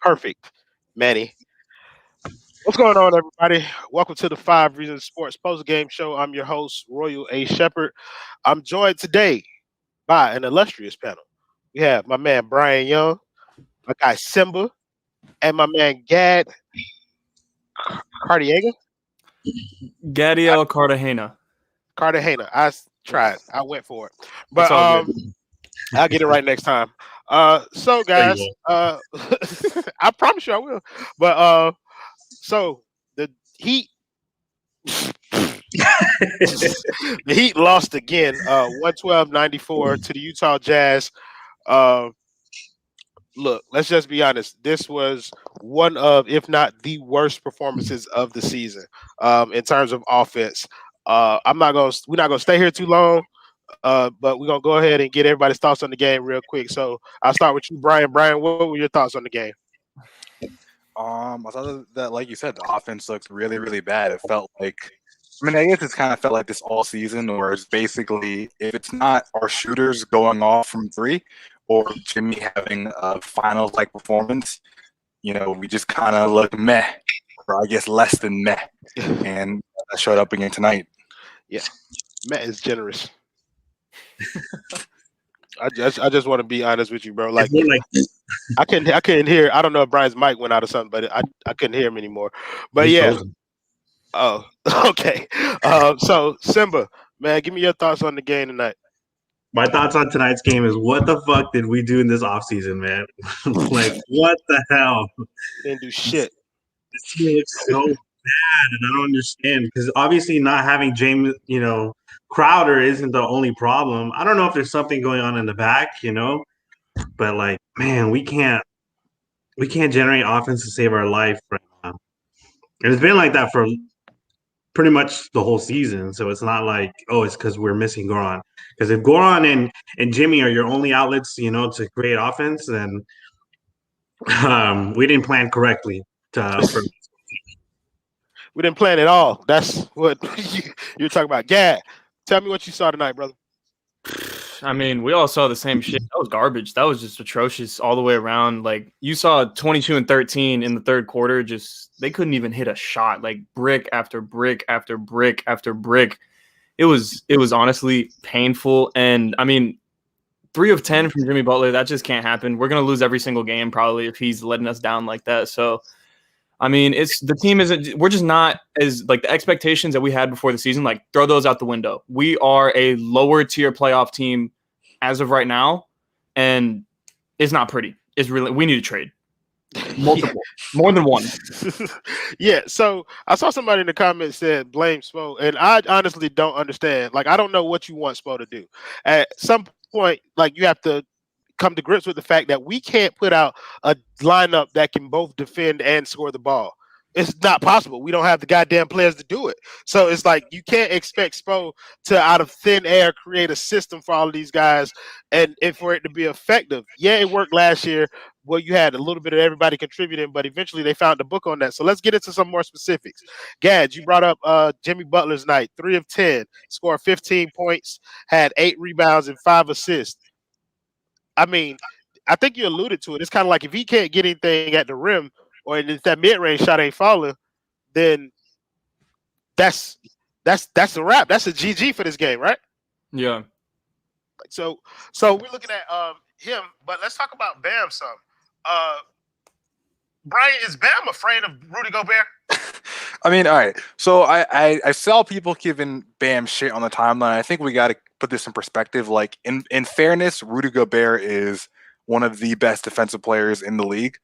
Perfect, Manny. What's going on, everybody? Welcome to the Five Reasons Sports Post Game Show. I'm your host, Royal A. Shepherd. I'm joined today by an illustrious panel. We have my man Brian Young, my guy Simba, and my man Gad Cardiega. Gadiel Cartagena. Cartagena. Tried. I went for it, It's but all good. I'll get it right next time. So There guys, you I promise you I will. But so the Heat the Heat lost again, 112-94 to the Utah Jazz. Uh, Look, let's just be honest. This was one of, if not the worst performances of the season in terms of offense. We're not gonna stay here too long, but we're gonna go ahead and get everybody's thoughts on the game real quick. So I'll start with you, Brian. Brian, what were your thoughts on the game? I thought that, like you said, the offense looked really, really bad. It felt like, I guess it's kind of felt like this all season, where it's basically if it's not our shooters going off from three or Jimmy having a finals like performance, we just kind of look meh, or I guess less than meh, and that showed up again tonight. Yeah, Matt is generous. I just want to be honest with you, bro. Like, It's more like I couldn't hear. I don't know if Brian's mic went out or something, but I couldn't hear him anymore. But he's yeah. frozen. Oh, okay. So Simba, man, give me your thoughts on the game tonight. My thoughts on tonight's game is what the fuck did we do in this offseason, man? Like, what the hell? Didn't do shit. This team looks so bad, and I don't understand because obviously not having James, Crowder isn't the only problem. I don't know if there's something going on in the back, but like, man, we can't generate offense to save our life right now, and it's been like that for pretty much the whole season. So it's not like, oh, it's because we're missing Goran. Because if Goran and Jimmy are your only outlets, to create offense, then we didn't plan correctly. We didn't plan at all. That's what you're talking about. Gad, tell me what you saw tonight, brother. I mean, we all saw the same shit. That was garbage. That was just atrocious all the way around. Like, you saw 22 and 13 in the third quarter. Just, they couldn't even hit a shot. Like, brick after brick after brick after brick. It was honestly painful. And I mean, 3 of 10 from Jimmy Butler, that just can't happen. We're gonna lose every single game probably if he's letting us down like that. So I mean, we're just not as, like, the expectations that we had before the season, like, throw those out the window. We are a lower tier playoff team as of right now, and it's not pretty. It's really, we need to trade. Multiple. More than one. Yeah, so I saw somebody in the comments said blame Spo, and I honestly don't understand. Like, I don't know what you want Spo to do. At some point, like, you have to come to grips with the fact that we can't put out a lineup that can both defend and score the ball. It's not possible. We don't have the goddamn players to do it. So it's like you can't expect Spo to, out of thin air, create a system for all of these guys and for it to be effective. Yeah, it worked last year. Well, you had a little bit of everybody contributing, but eventually they found the book on that. So let's get into some more specifics. Gad, you brought up Jimmy Butler's night, 3 of 10, scored 15 points, had 8 rebounds and 5 assists. I mean, I think you alluded to it. It's kind of like if he can't get anything at the rim or if that mid-range shot ain't falling, then that's a wrap. That's a GG for this game, right? Yeah. So we're looking at him, but let's talk about Bam some. Brian, is Bam afraid of Rudy Gobert? I mean, all right. So I saw people giving Bam shit on the timeline. I think we got to put this in perspective. Like, in fairness, Rudy Gobert is one of the best defensive players in the league,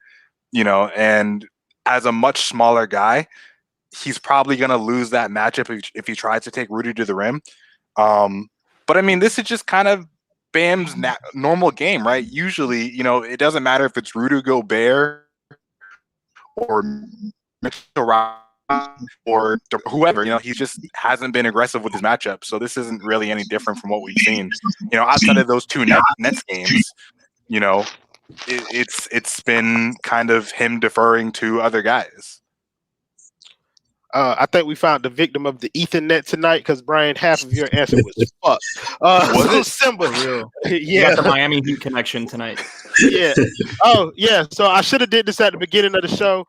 and as a much smaller guy, he's probably going to lose that matchup if he tries to take Rudy to the rim. But I mean, this is just kind of Bam's normal game, right? Usually, it doesn't matter if it's Rudy Gobert or Mitchell or whoever, he just hasn't been aggressive with his matchup. So this isn't really any different from what we've seen. Outside of those two Nets games, it's been kind of him deferring to other guys. I think we found the victim of the Ethernet tonight because Brian, half of your answer was fuck. Was so it? Simba, For real. You yeah, got the Miami Heat connection tonight. yeah. Oh, yeah. So I should have did this at the beginning of the show.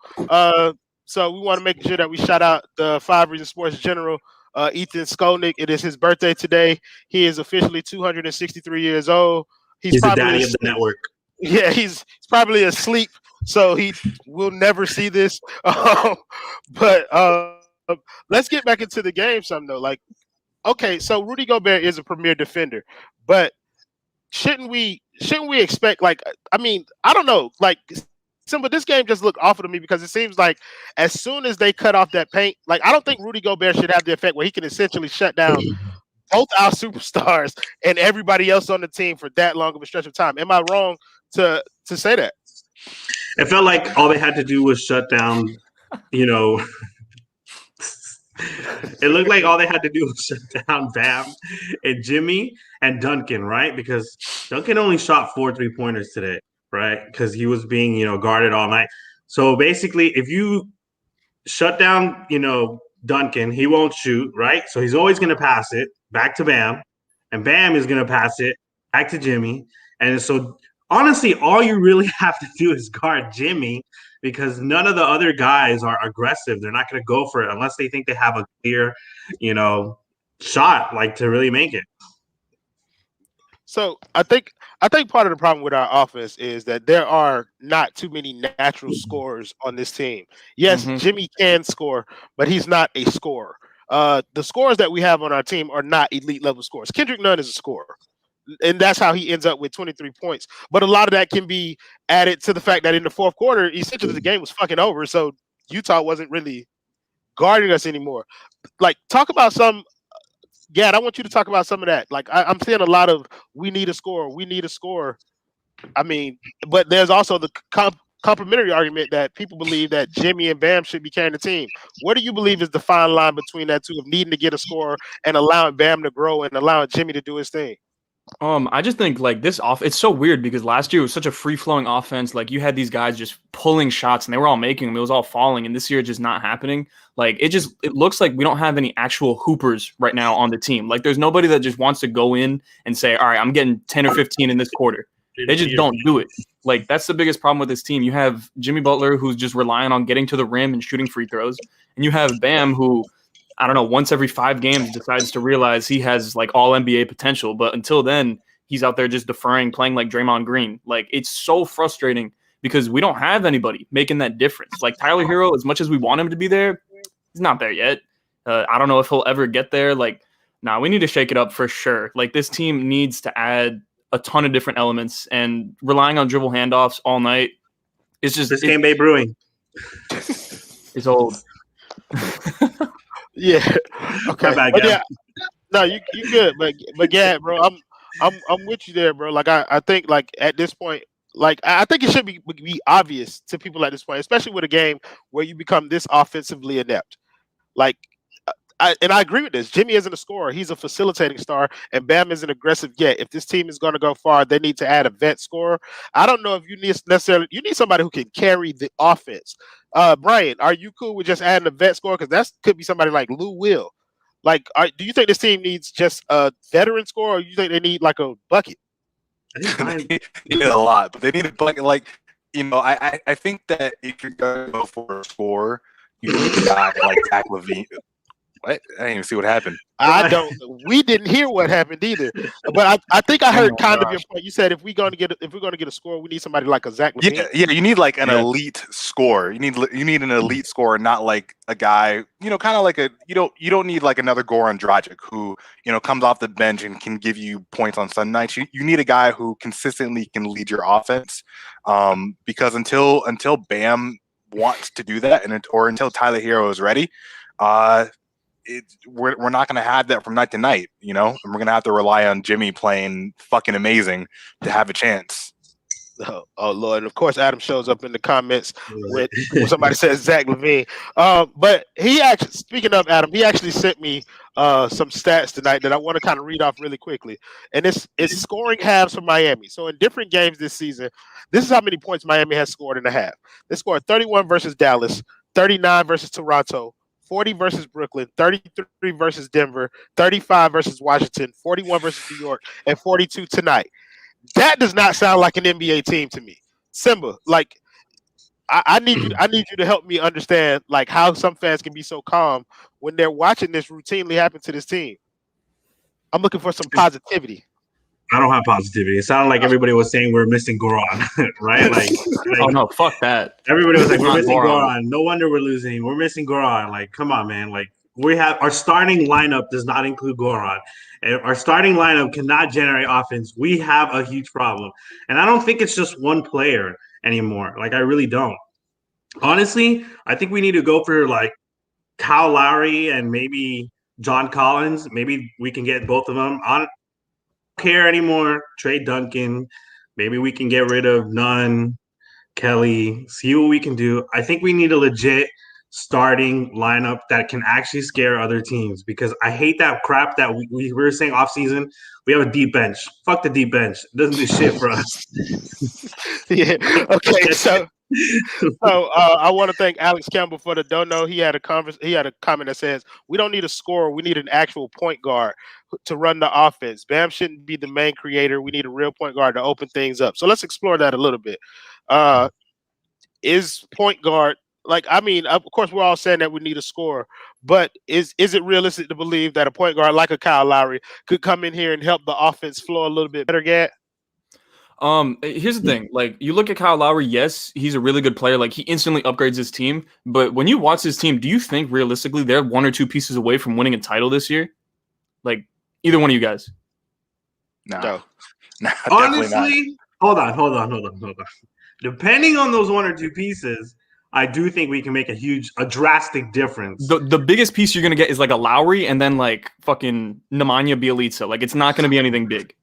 So we want to make sure that we shout out the 5 Reasons Sports General, Ethan Skolnick. It is his birthday today. He is officially 263 years old. He's the probably daddy of asleep. the network. Yeah, he's probably asleep, so he will never see this. But let's get back into the game. Some though, like, okay, so Rudy Gobert is a premier defender, but shouldn't we expect, like, I mean, I don't know, like, Simba, this game just looked awful to me because it seems like as soon as they cut off that paint, like, I don't think Rudy Gobert should have the effect where he can essentially shut down both our superstars and everybody else on the team for that long of a stretch of time. Am I wrong to say that? It felt like all they had to do was shut down, you know. It looked like all they had to do was shut down Bam and Jimmy and Duncan, right? Because Duncan only shot 4 3-pointers today, right? Because he was being, guarded all night. So basically, if you shut down, Duncan, he won't shoot, right? So he's always going to pass it back to Bam, and Bam is going to pass it back to Jimmy. And so honestly, all you really have to do is guard Jimmy, because none of the other guys are aggressive. They're not going to go for it unless they think they have a clear, shot, like, to really make it. So I think part of the problem with our offense is that there are not too many natural scorers on this team. Yes, Jimmy can score, but he's not a scorer. The scorers that we have on our team are not elite level scorers. Kendrick Nunn is a scorer, and that's how he ends up with 23 points. But a lot of that can be added to the fact that in the fourth quarter, essentially the game was fucking over, so Utah wasn't really guarding us anymore. Like, talk about some. Gad, I want you to talk about some of that. Like, I'm seeing a lot of we need a score. I mean, but there's also the complementary argument that people believe that Jimmy and Bam should be carrying the team. What do you believe is the fine line between that two of needing to get a score and allowing Bam to grow and allowing Jimmy to do his thing? I just think, like, this it's so weird because last year it was such a free-flowing offense. Like, you had these guys just pulling shots and they were all making them. It was all falling, and this year it's just not happening. Like, it looks like we don't have any actual hoopers right now on the team. Like, there's nobody that just wants to go in and say, all right, I'm getting 10 or 15 in this quarter. They just don't do it. Like, that's the biggest problem with this team. You have Jimmy Butler, who's just relying on getting to the rim and shooting free throws, and you have Bam, who, I don't know, once every 5 games decides to realize he has, like, all NBA potential. But until then, he's out there just deferring, playing like Draymond Green. Like, it's so frustrating because we don't have anybody making that difference. Like, Tyler Hero, as much as we want him to be there, he's not there yet. I don't know if he'll ever get there. Like, we need to shake it up for sure. Like, this team needs to add a ton of different elements, and relying on dribble handoffs all night is just... This game Bay Brewing. It's old. Yeah. Okay. Bad, but yeah, no, you good, but yeah, bro, I'm with you there, bro. Like, I think, like, at this point, like, I think it should be obvious to people at this point, especially with a game where you become this offensively inept. Like, I agree with this. Jimmy isn't a scorer; he's a facilitating star, and Bam isn't aggressive yet. If this team is going to go far, they need to add a vet scorer. I don't know if you need somebody who can carry the offense. Brian, are you cool with just adding a vet scorer? Because that could be somebody like Lou Will. Like, do you think this team needs just a veteran scorer, or you think they need, like, a bucket? They need a lot, but they need a bucket. Like, I think that if you're going to go for a score, you need a guy like Zach LaVine. What? I didn't even see what happened. We didn't hear what happened either. But I think I heard of your point. You said if we're going to get a score, we need somebody like a Zach LaVine. Yeah, you need like an elite scorer. You need an elite scorer, not like a guy, kind of like you don't need like another Goran Dragic who, comes off the bench and can give you points on Sunday nights. You need a guy who consistently can lead your offense. Because until Bam wants to do that, or until Tyler Hero is ready, we're not going to have that from night to night, and we're going to have to rely on Jimmy playing fucking amazing to have a chance. Oh Lord! And of course, Adam shows up in the comments when somebody says Zach LaVine. But he actually, speaking of Adam, he actually sent me some stats tonight that I want to kind of read off really quickly. And it's scoring halves for Miami. So in different games this season, this is how many points Miami has scored in a half. They scored 31 versus Dallas, 39 versus Toronto, 40 versus Brooklyn, 33 versus Denver, 35 versus Washington, 41 versus New York, and 42 tonight. That does not sound like an NBA team to me. Simba, like I need you. I need you to help me understand like how some fans can be so calm when they're watching this routinely happen to this team. I'm looking for some positivity. I don't have positivity. It sounded like everybody was saying we're missing Goran, right? Oh no, fuck that. Everybody was like, we're Not missing Goran. Goran. No wonder we're losing. We're missing Goran. Like, come on, man. Like, we have our starting lineup does not include Goran. And our starting lineup cannot generate offense. We have a huge problem. And I don't think it's just one player anymore. Like, I really don't. Honestly, I think we need to go for like Kyle Lowry and maybe John Collins. Maybe we can get both of them. I don't care anymore. Trade Duncan. Maybe we can get rid of Nunn. Kelly, see what we can do. I think we need a legit starting lineup that can actually scare other teams because I hate that crap that we were saying off season. We have a deep bench. Fuck the deep bench. It doesn't do shit for us. Yeah. Okay. So I want to thank Alex Campbell for the dono. He had a comment that says we don't need a scorer. We need an actual point guard to run the offense. Bam shouldn't be the main creator. We need a real point guard to open things up. So let's explore that a little bit. Is point guard like? I mean, of course, we're all saying that we need a scorer, but is it realistic to believe that a point guard like a Kyle Lowry could come in here and help the offense flow a little bit better? Gad? Here's the thing. Like, you look at Kyle Lowry, yes, he's a really good player. Like, he instantly upgrades his team. But when you watch his team, do you think realistically they're one or two pieces away from winning a title this year? Like, either one of you guys? No. Honestly, hold on. Depending on those one or two pieces, I do think we can make a drastic difference. The biggest piece you're gonna get is like a Lowry and then like fucking Nemanja Bjelica. Like, it's not gonna be anything big.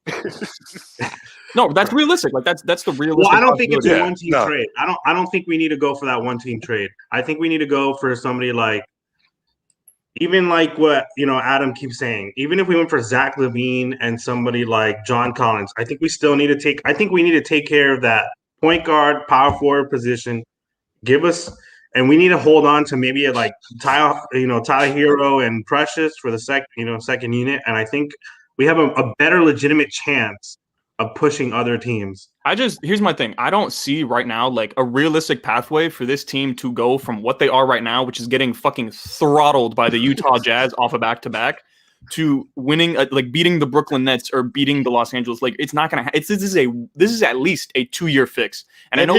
No, that's realistic. Like, that's the realistic. Well, I don't think it's a one team no. trade. I don't think we need to go for that one team trade. I think we need to go for somebody like, even like what Adam keeps saying. Even if we went for Zach LaVine and somebody like John Collins, I think we still need to take. I think we need to take care of that point guard, power forward position. And we need to hold on to maybe like Tyler Hero and Precious for the second unit. And I think we have a better legitimate chance of pushing other teams. Here's my thing. I don't see right now like a realistic pathway for this team to go from what they are right now, which is getting fucking throttled by the Utah Jazz off a back-to-back, to winning, like beating the Brooklyn Nets or beating the Los Angeles. Like, it's not gonna. This is at least a 2-year fix. And I know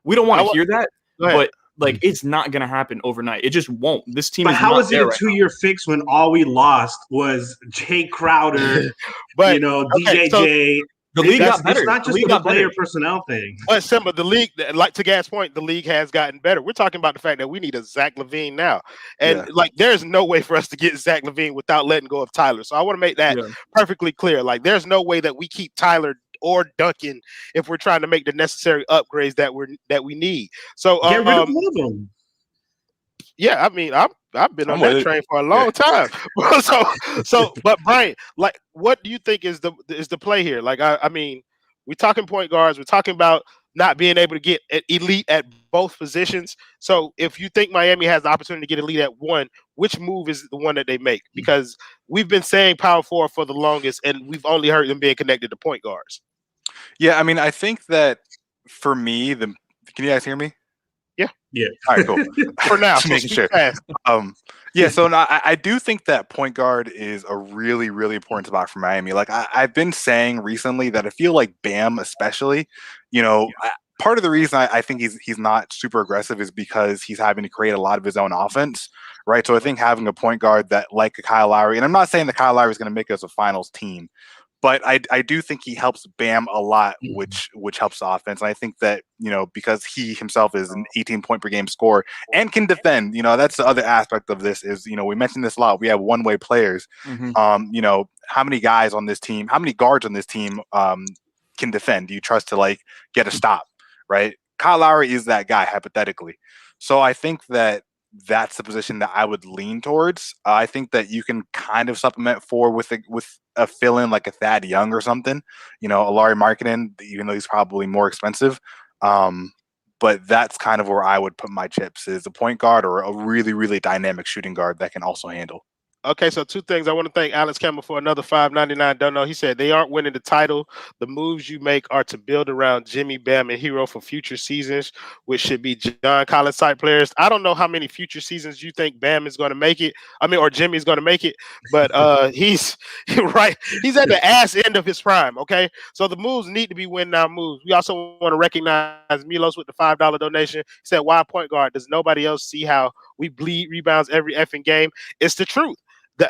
we don't want to hear that, but like, it's not gonna happen overnight. It just won't. This team. But how is it a 2-year fix when all we lost was Jay Crowder, but DJJ? The league got better. It's not just the player personnel thing. But Simba, the league, like to Gad's point, the league has gotten better. We're talking about the fact that we need a Zach LaVine now, and like, there's no way for us to get Zach LaVine without letting go of Tyler. So I want to make that perfectly clear. Like, there's no way that we keep Tyler or Duncan if we're trying to make the necessary upgrades that we need. So get rid of one of them. Yeah, I mean, I've been on that train for a long time. But Brian, like, what do you think is the play here? Like, I mean, we're talking point guards. We're talking about not being able to get elite at both positions. So if you think Miami has the opportunity to get elite at one, which move is the one that they make? Because we've been saying power forward for the longest, and we've only heard them being connected to point guards. Yeah, I mean, I think that for me, can you guys hear me? Yeah. All right, cool. For now, just making sure. Yeah, so I do think that point guard is a really, really important spot for Miami. Like, I've been saying recently that I feel like Bam, especially, part of the reason I think he's not super aggressive is because he's having to create a lot of his own offense, right? So I think having a point guard that, like a Kyle Lowry, and I'm not saying that Kyle Lowry is going to make us a finals team, but I do think he helps Bam a lot, which helps the offense. And I think that, because he himself is an 18-point per game scorer and can defend, that's the other aspect of this is, we mentioned this a lot. We have one-way players. Mm-hmm. How many guys on this team, how many guards on this team can defend? Do you trust to, like, get a stop, right? Kyle Lowry is that guy, hypothetically. So I think that that's the position that I would lean towards. I think that you can kind of supplement with a fill-in like a Thad Young or something, a Larry Markkinen, even though he's probably more expensive. But that's kind of where I would put my chips, is a point guard or a really, really dynamic shooting guard that can also handle. Okay, so two things. I want to thank Alex Campbell for another $5.99. Don't know. He said they aren't winning the title. The moves you make are to build around Jimmy, Bam, and Hero for future seasons, which should be John Collins type players. I don't know how many future seasons you think Bam is going to make it. I mean, or Jimmy's going to make it, but he's right. He's at the ass end of his prime. Okay, so the moves need to be win now moves. We also want to recognize Milos with the $5 donation. He said, "Why point guard? Does nobody else see how we bleed rebounds every effing game?" It's the truth.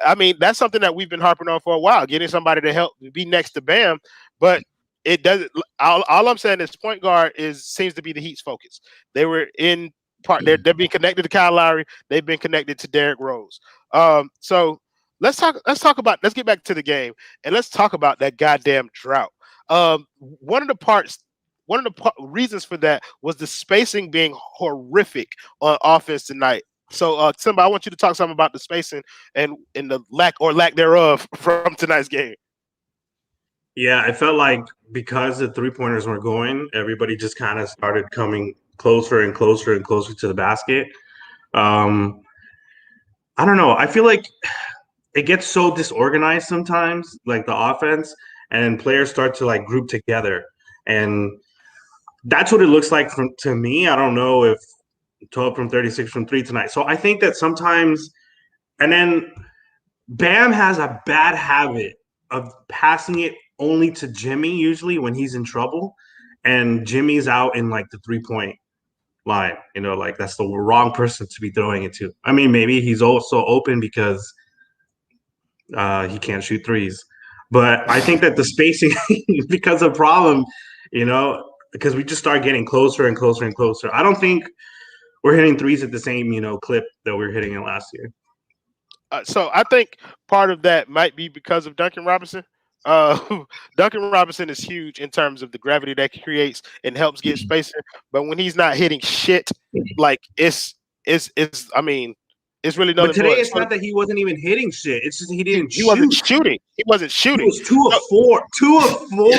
I mean, that's something that we've been harping on for a while, getting somebody to help be next to Bam. But it doesn't. All I'm saying is point guard seems to be the Heat's focus. They were in part. They're being connected to Kyle Lowry. They've been connected to Derrick Rose. So let's talk. Let's get back to the game and let's talk about that goddamn drought. One of the reasons for that was the spacing being horrific on offense tonight. So, Simba, I want you to talk something about the spacing and the lack thereof from tonight's game. Yeah, I felt like because the 3-pointers were going, everybody just kind of started coming closer and closer and closer to the basket. I don't know. I feel like it gets so disorganized sometimes, like the offense, and players start to like group together. And that's what it looks like to me. I don't know if 12 from 36 from 3 tonight. So I think that sometimes, and then Bam has a bad habit of passing it only to Jimmy usually when he's in trouble, and Jimmy's out in like the 3-point line. Like that's the wrong person to be throwing it to. I mean, maybe he's also open because he can't shoot threes, but I think that the spacing becomes a problem, because we just start getting closer and closer and closer. I don't think we're hitting threes at the same, clip that we were hitting it last year. So I think part of that might be because of Duncan Robinson. Duncan Robinson is huge in terms of the gravity that he creates and helps get spacing. But when he's not hitting shit, like it's I mean, it's really nothing. But today it's not that he wasn't even hitting shit. It's just he didn't shoot. He wasn't shooting. He wasn't shooting. He was 2 of 4. 2 of 4.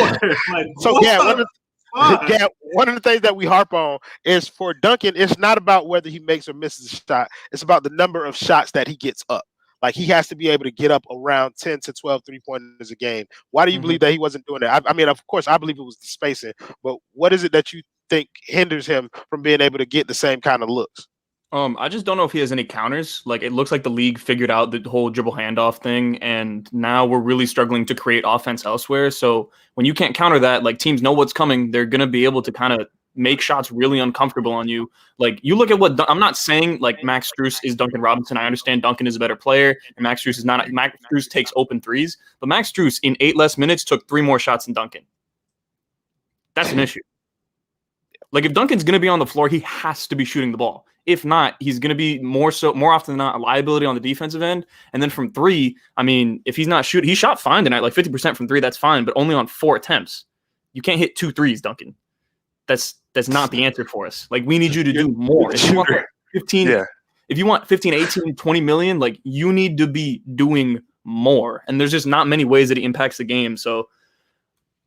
Like, so yeah, one of the things that we harp on is for Duncan, it's not about whether he makes or misses a shot. It's about the number of shots that he gets up. Like he has to be able to get up around 10 to 12 3-pointers a game. Why do you believe that he wasn't doing that? I mean, of course, I believe it was the spacing, but what is it that you think hinders him from being able to get the same kind of looks? I just don't know if he has any counters. Like it looks like the league figured out the whole dribble handoff thing, and now we're really struggling to create offense elsewhere. So when you can't counter that, like teams know what's coming, they're gonna be able to kind of make shots really uncomfortable on you. Like you look at what I'm not saying like Max Strus is Duncan Robinson. I understand Duncan is a better player, and Max Strus is not. Max Strus takes open threes, but Max Strus in 8 less minutes took 3 more shots than Duncan. That's an issue. Like if Duncan's gonna be on the floor, he has to be shooting the ball. If not, he's going to be more often than not a liability on the defensive end. And then from 3, I mean, if he's not shooting, he shot fine tonight, like 50% from 3, that's fine, but only on 4 attempts. You can't hit 2 threes, Duncan. That's not the answer for us. Like we need you to do more. If you want 15, if you want 15, 18, 20 million, like you need to be doing more. And there's just not many ways that he impacts the game. So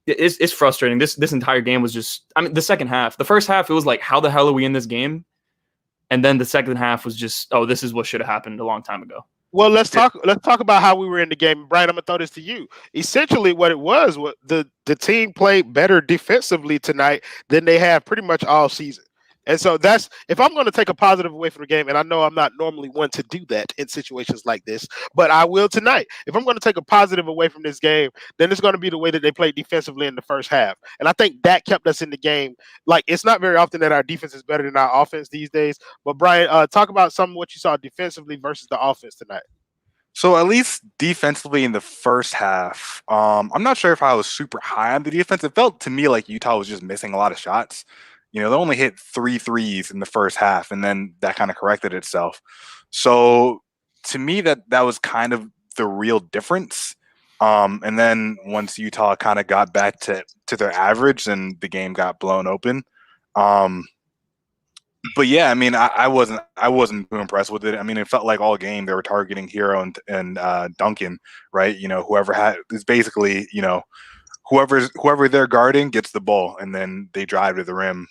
it's frustrating. This entire game was just, I mean, the second half, the first half, it was like, how the hell are we in this game? And then the second half was just, oh, this is what should have happened a long time ago. Well, let's talk about how we were in the game. Brian, I'm gonna throw this to you. Essentially, what it was, the team played better defensively tonight than they have pretty much all season. And so that's, if I'm going to take a positive away from the game, and I know I'm not normally one to do that in situations like this, but I will tonight. If I'm going to take a positive away from this game, then it's going to be the way that they played defensively in the first half. And I think that kept us in the game. Like, it's not very often that our defense is better than our offense these days. But Brian, talk about some of what you saw defensively versus the offense tonight. So at least defensively in the first half, I'm not sure if I was super high on the defense. It felt to me like Utah was just missing a lot of shots. You know, they only hit 3 threes in the first half, and then that kind of corrected itself. So to me, that was kind of the real difference. And then once Utah kind of got back to their average, then the game got blown open. But yeah, I mean, I wasn't too impressed with it. I mean, it felt like all game they were targeting Hero and Duncan, right? You know, whoever is basically, you know, whoever they're guarding gets the ball, and then they drive to the rim.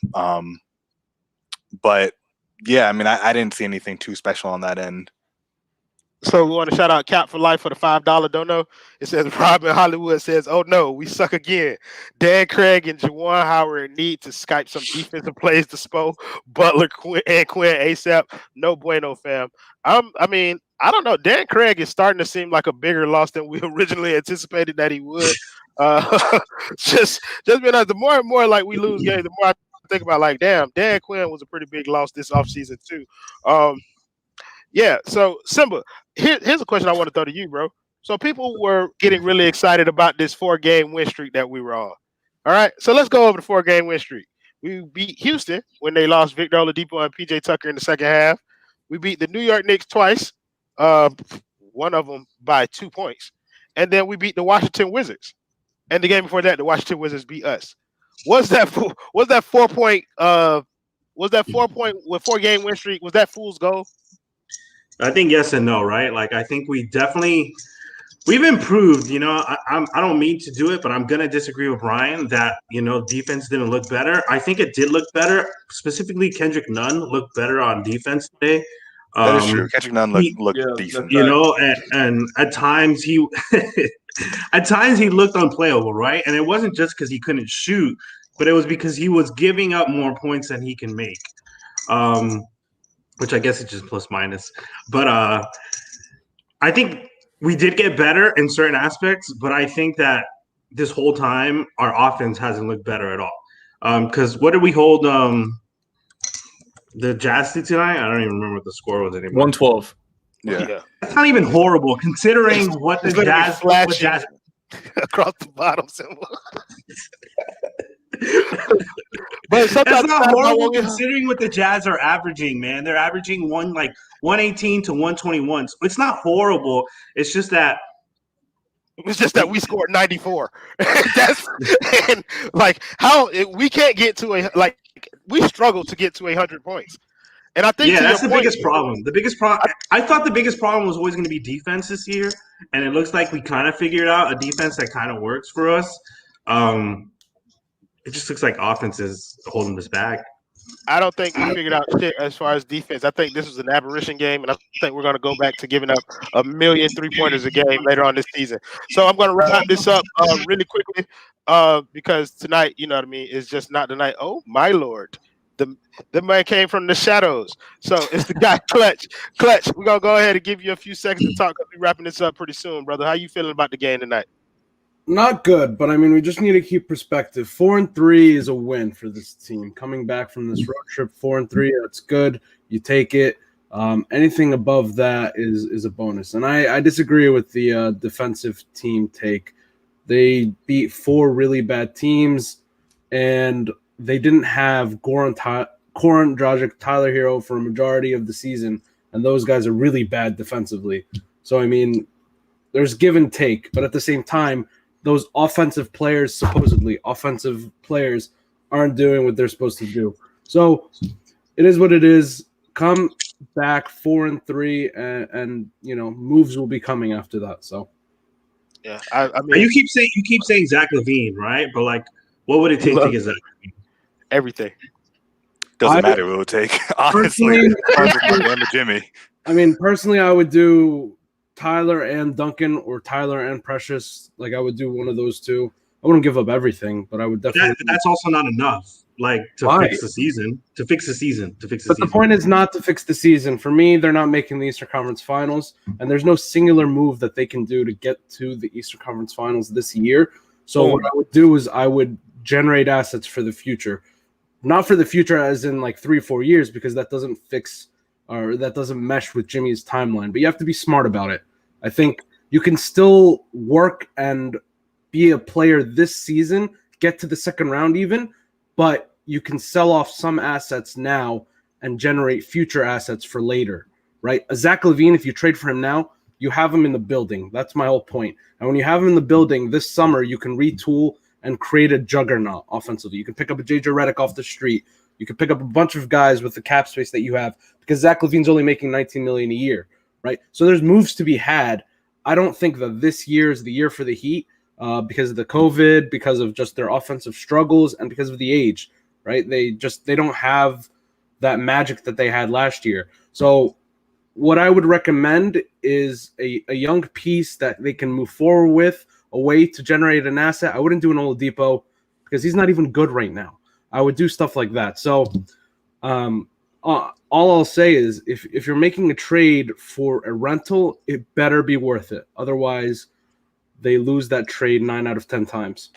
But yeah, I mean, I didn't see anything too special on that end. So we want to shout out Cap for Life for the $5 dono. It says Robin Hollywood says, "Oh no, we suck again. Dan Craig and Juwan Howard need to Skype some defensive plays to Spo, Butler, and Quinn ASAP. No bueno, fam." I mean, I don't know. Dan Craig is starting to seem like a bigger loss than we originally anticipated that he would. Just being honest, the more and more like we lose games, the more I think about like, damn, Dan Quinn was a pretty big loss this offseason too. Yeah, so Simba, here's a question I want to throw to you, bro. So people were getting really excited about this 4-game win streak that we were on. All right, so let's go over the 4-game win streak. We beat Houston when they lost Victor Oladipo and PJ Tucker in the second half. We beat the New York Knicks twice, one of them by 2 points, and then we beat the Washington Wizards. And the game before that, the Washington Wizards beat us. Was that 4-point? Was that 4-game win streak? Was that fool's gold? I think yes and no, right? Like I think we've improved. You know, I don't mean to do it, but I'm gonna disagree with Brian that defense didn't look better. I think it did look better. Specifically, Kendrick Nunn looked better on defense today. That is true. Kendrick Nunn looked decent. And at times he looked unplayable, right? And it wasn't just because he couldn't shoot, but it was because he was giving up more points than he can make. Which I guess it's just plus minus. But I think we did get better in certain aspects, but I think that this whole time our offense hasn't looked better at all. Because what did we hold the Jazz to tonight? I don't even remember what the score was anymore. 112. Yeah. That's not even horrible considering what the Jazz across the bottom symbol. But that's not horrible considering what the Jazz are averaging, man. They're averaging 118 to 121. So it's not horrible. It's just that we scored 94. And like we can't get to we struggle to get to 100 points. And I think that's the biggest problem. I thought the biggest problem was always going to be defense this year, and it looks like we kind of figured out a defense that kind of works for us. It just looks like offense is holding us back. I don't think we figured out shit as far as defense. I think this was an aberration game, and I think we're going to go back to giving up 1 million 3-pointers a game later on this season. So I'm going to wrap this up really quickly because tonight, you know what I mean, is just not the night. Oh, my Lord. The man came from the shadows. So it's the guy, Clutch. Clutch, we're going to go ahead and give you a few seconds to talk. I'll be wrapping this up pretty soon, brother. How you feeling about the game tonight? Not good, but I mean, we just need to keep perspective. 4-3 is a win for this team. Coming back from this road trip, 4-3, that's good. You take it. Anything above that is a bonus. And I disagree with the defensive team take. They beat 4 really bad teams, and they didn't have Goran Dragic, Tyler Hero for a majority of the season, and those guys are really bad defensively. So, I mean, there's give and take, but at the same time, those supposedly offensive players, aren't doing what they're supposed to do. So it is what it is. Come back 4-3, and moves will be coming after that. So yeah, I mean, you keep saying Zach LaVine, right? But like, what would it take to get Zach LaVine? Everything. Doesn't matter what it would take. Honestly, Jimmy. I mean, personally, I would do Tyler and Duncan or Tyler and Precious. Like, I would do one of those two. I wouldn't give up everything, but I would definitely. That's also not enough. Like fix the season. But the point is not to fix the season. For me, they're not making the Eastern Conference Finals, and there's no singular move that they can do to get to the Eastern Conference Finals this year. So what I would do is I would generate assets for the future, not for the future as in like 3-4 years, because that doesn't fix or that doesn't mesh with Jimmy's timeline. But you have to be smart about it. I think you can still work and be a player this season, get to the second round even, but you can sell off some assets now and generate future assets for later, right? A Zach LaVine, if you trade for him now, you have him in the building. That's my whole point. And when you have him in the building this summer, you can retool and create a juggernaut offensively. You can pick up a JJ Redick off the street. You can pick up a bunch of guys with the cap space that you have because Zach LaVine's only making $19 million a year. Right, so there's moves to be had. I don't think that this year is the year for the Heat because of the COVID, because of just their offensive struggles, and because of the age. Right, they don't have that magic that they had last year. So what I would recommend is a young piece that they can move forward with, a way to generate an asset. I wouldn't do an Oladipo because he's not even good right now. I would do stuff like that. So all I'll say is if you're making a trade for a rental, it better be worth it. Otherwise, they lose that trade 9 out of 10 times.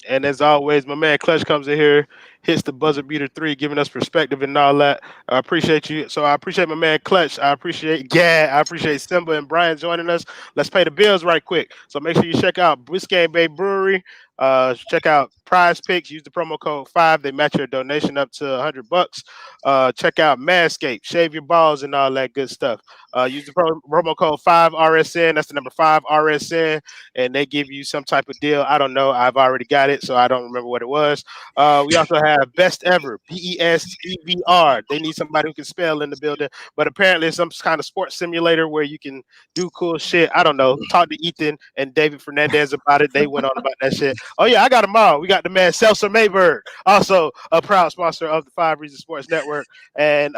And as always, my man Clutch comes in here, hits the buzzer beater 3, giving us perspective and all that. I appreciate you. So I appreciate my man Clutch. I appreciate Gad. I appreciate Simba and Brian joining us. Let's pay the bills right quick. So make sure you check out Postgame Bay Brewery. Check out Prize Picks. Use the promo code 5. They match your donation up to $100. Check out Manscaped. Shave your balls and all that good stuff. Use the promo code 5RSN. That's the number 5RSN. And they give you some type of deal. I don't know. I've already got it, so I don't remember what it was. We also have Best Ever, BESEVR. They need somebody who can spell in the building, but apparently it's some kind of sports simulator where you can do cool shit. I don't know. Talk to Ethan and David Fernandez about it. They went on about that shit. Oh yeah, I got them all. We got the man Seltzer Mayberg, also a proud sponsor of the 5 Reasons Sports Network. And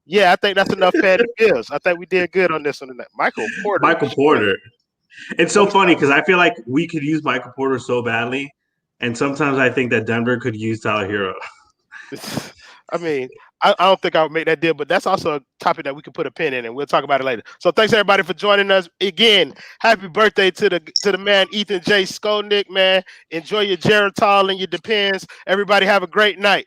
yeah, I think that's enough paying the bills. I think we did good on this one tonight. Michael Porter. It's so funny because I feel like we could use Michael Porter so badly, and sometimes I think that Denver could use Tyler Hero. I mean, I don't think I would make that deal, but that's also a topic that we can put a pin in, and we'll talk about it later. So thanks everybody for joining us again. Happy birthday to the man Ethan J. Skolnick, man. Enjoy your Geritol and your Depends. Everybody have a great night.